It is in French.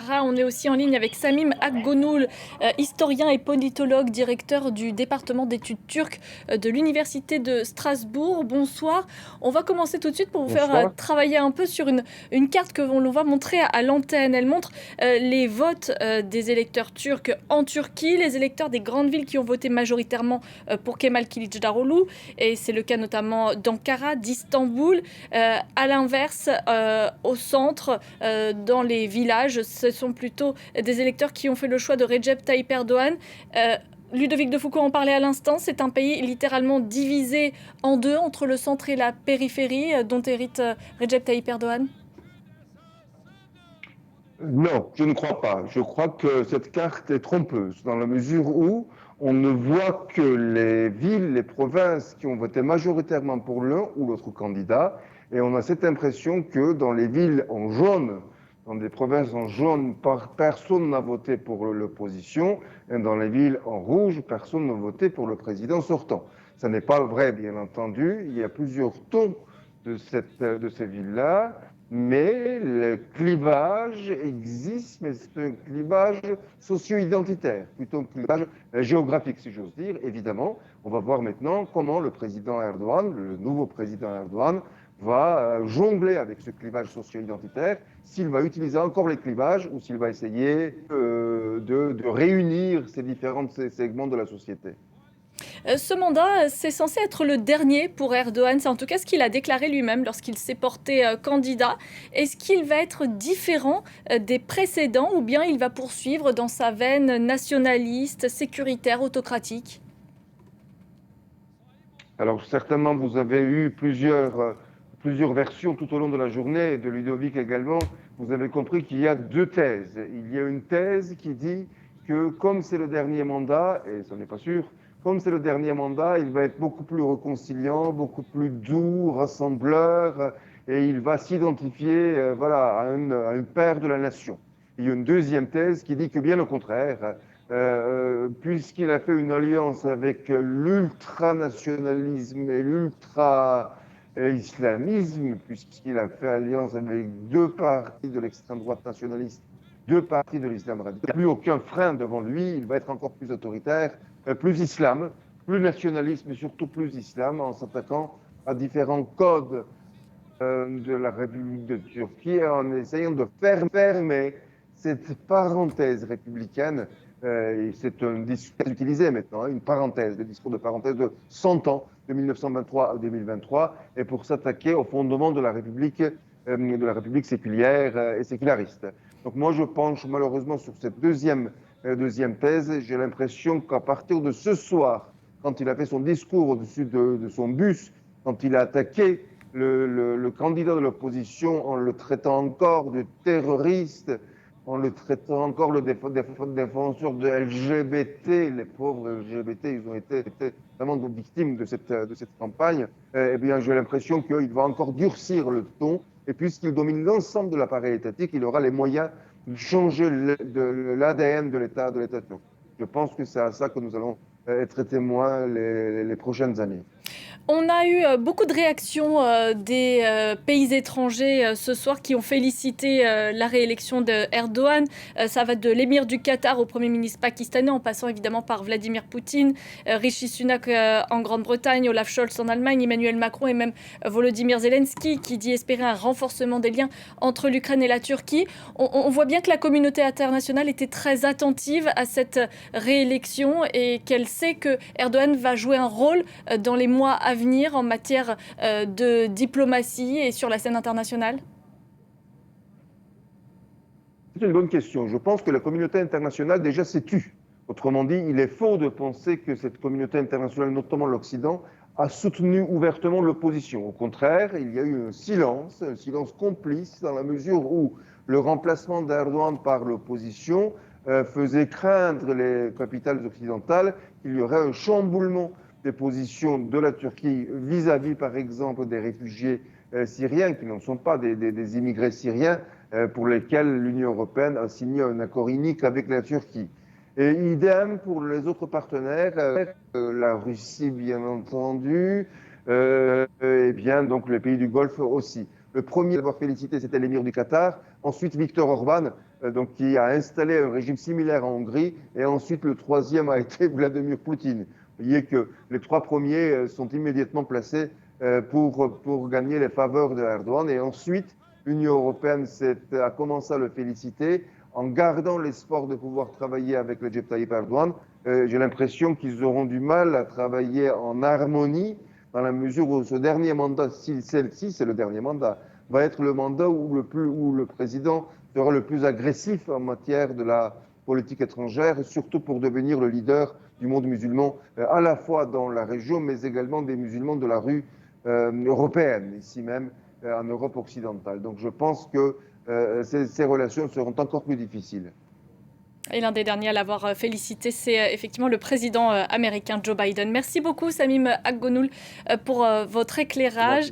d'Ankara. On est aussi en ligne avec Samim Akgonoul, historien et politologue, directeur du département d'études turques de l'Université de Strasbourg. Bonsoir. On va commencer tout de suite pour vous faire Bonsoir. travailler un peu sur une carte que l'on va montrer à l'antenne. Elle montre les votes des électeurs turcs en Turquie, les électeurs des grandes villes qui ont voté majoritairement pour Kemal Kılıçdaroğlu, et c'est le cas notamment d'Ankara, d'Istanbul. À l'inverse, au centre, dans les villages, ce sont plutôt des électeurs qui ont fait le choix de Recep Tayyip Erdogan. Ludovic de Foucault en parlait à l'instant, c'est un pays littéralement divisé en deux entre le centre et la périphérie, dont hérite Recep Tayyip Erdogan. Non, je ne crois pas. Je crois que cette carte est trompeuse dans la mesure où on ne voit que les villes, les provinces qui ont voté majoritairement pour l'un ou l'autre candidat. Et on a cette impression que dans les villes en jaune, dans des provinces en jaune, personne n'a voté pour l'opposition. Et dans les villes en rouge, personne n'a voté pour le président sortant. Ce n'est pas vrai, bien entendu. Il y a plusieurs tons de ces villes-là. Mais le clivage existe, mais c'est un clivage socio-identitaire, plutôt qu'un clivage géographique, si j'ose dire. Évidemment, on va voir maintenant comment le président Erdogan, le nouveau président Erdogan, va jongler avec ce clivage socio-identitaire, s'il va utiliser encore les clivages ou s'il va essayer de réunir ces différents segments de la société. Ce mandat, c'est censé être le dernier pour Erdogan. C'est en tout cas ce qu'il a déclaré lui-même lorsqu'il s'est porté candidat. Est-ce qu'il va être différent des précédents, ou bien il va poursuivre dans sa veine nationaliste, sécuritaire, autocratique? Alors certainement, vous avez eu plusieurs versions tout au long de la journée, et de Ludovic également. Vous avez compris qu'il y a deux thèses. Il y a une thèse qui dit que comme c'est le dernier mandat, et ce n'est pas sûr, comme c'est le dernier mandat, il va être beaucoup plus réconciliant, beaucoup plus doux, rassembleur, et il va s'identifier voilà, à un père de la nation. Il y a une deuxième thèse qui dit que bien au contraire, puisqu'il a fait une alliance avec l'ultranationalisme et l'ultra-islamisme, puisqu'il a fait alliance avec deux partis de l'extrême droite nationaliste, deux partis de l'islam radical, il n'y a plus aucun frein devant lui, il va être encore plus autoritaire, plus islam, plus nationalisme et surtout plus islam, en s'attaquant à différents codes de la République de Turquie, en essayant de fermer cette parenthèse républicaine. Et c'est un discours utilisé maintenant, une parenthèse, le discours de parenthèse de 100 ans, de 1923 à 2023, et pour s'attaquer au fondement de la République séculière et séculariste. Donc moi, je penche malheureusement sur cette deuxième thèse. J'ai l'impression qu'à partir de ce soir, quand il a fait son discours au-dessus de son bus, quand il a attaqué le candidat de l'opposition en le traitant encore de terroriste, en le traitant encore le défenseur de LGBT, les pauvres LGBT, ils ont été vraiment victimes de cette campagne. Eh bien, j'ai l'impression qu'il va encore durcir le ton. Et puisqu'il domine l'ensemble de l'appareil étatique, il aura les moyens de changer l'ADN de l'État turc. Je pense que c'est à ça que nous allons être témoins les prochaines années. On a eu beaucoup de réactions des pays étrangers ce soir qui ont félicité la réélection de Erdogan. Ça va de l'émir du Qatar au Premier ministre pakistanais, en passant évidemment par Vladimir Poutine, Rishi Sunak en Grande-Bretagne, Olaf Scholz en Allemagne, Emmanuel Macron et même Volodymyr Zelensky qui dit espérer un renforcement des liens entre l'Ukraine et la Turquie. On voit bien que la communauté internationale était très attentive à cette réélection et qu'elle sait que Erdogan va jouer un rôle dans les mois à venir en matière de diplomatie et sur la scène internationale? C'est une bonne question. Je pense que la communauté internationale déjà s'est tue. Autrement dit, il est faux de penser que cette communauté internationale, notamment l'Occident, a soutenu ouvertement l'opposition. Au contraire, il y a eu un silence complice, dans la mesure où le remplacement d'Erdogan par l'opposition faisait craindre les capitales occidentales qu'il y aurait un chamboulement des positions de la Turquie vis-à-vis, par exemple, des réfugiés syriens, qui n'en sont pas des immigrés syriens, pour lesquels l'Union européenne a signé un accord unique avec la Turquie. Et idem pour les autres partenaires, la Russie bien entendu, et bien donc les pays du Golfe aussi. Le premier à avoir félicité, c'était l'émir du Qatar. Ensuite, Viktor Orban, donc qui a installé un régime similaire en Hongrie, et ensuite le troisième a été Vladimir Poutine. Vous voyez que les trois premiers sont immédiatement placés pour gagner les faveurs de Erdogan, et ensuite l'Union européenne a commencé à le féliciter en gardant l'espoir de pouvoir travailler avec Recep Tayyip Erdogan. J'ai l'impression qu'ils auront du mal à travailler en harmonie dans la mesure où ce dernier mandat, si celle-ci c'est le dernier mandat, va être le mandat où le président sera le plus agressif en matière de la politique étrangère, surtout pour devenir le leader du monde musulman, à la fois dans la région, mais également des musulmans de la rue européenne, ici même en Europe occidentale. Donc je pense que ces relations seront encore plus difficiles. Et l'un des derniers à l'avoir félicité, c'est effectivement le président américain Joe Biden. Merci beaucoup, Samim Aghonnoul, pour votre éclairage.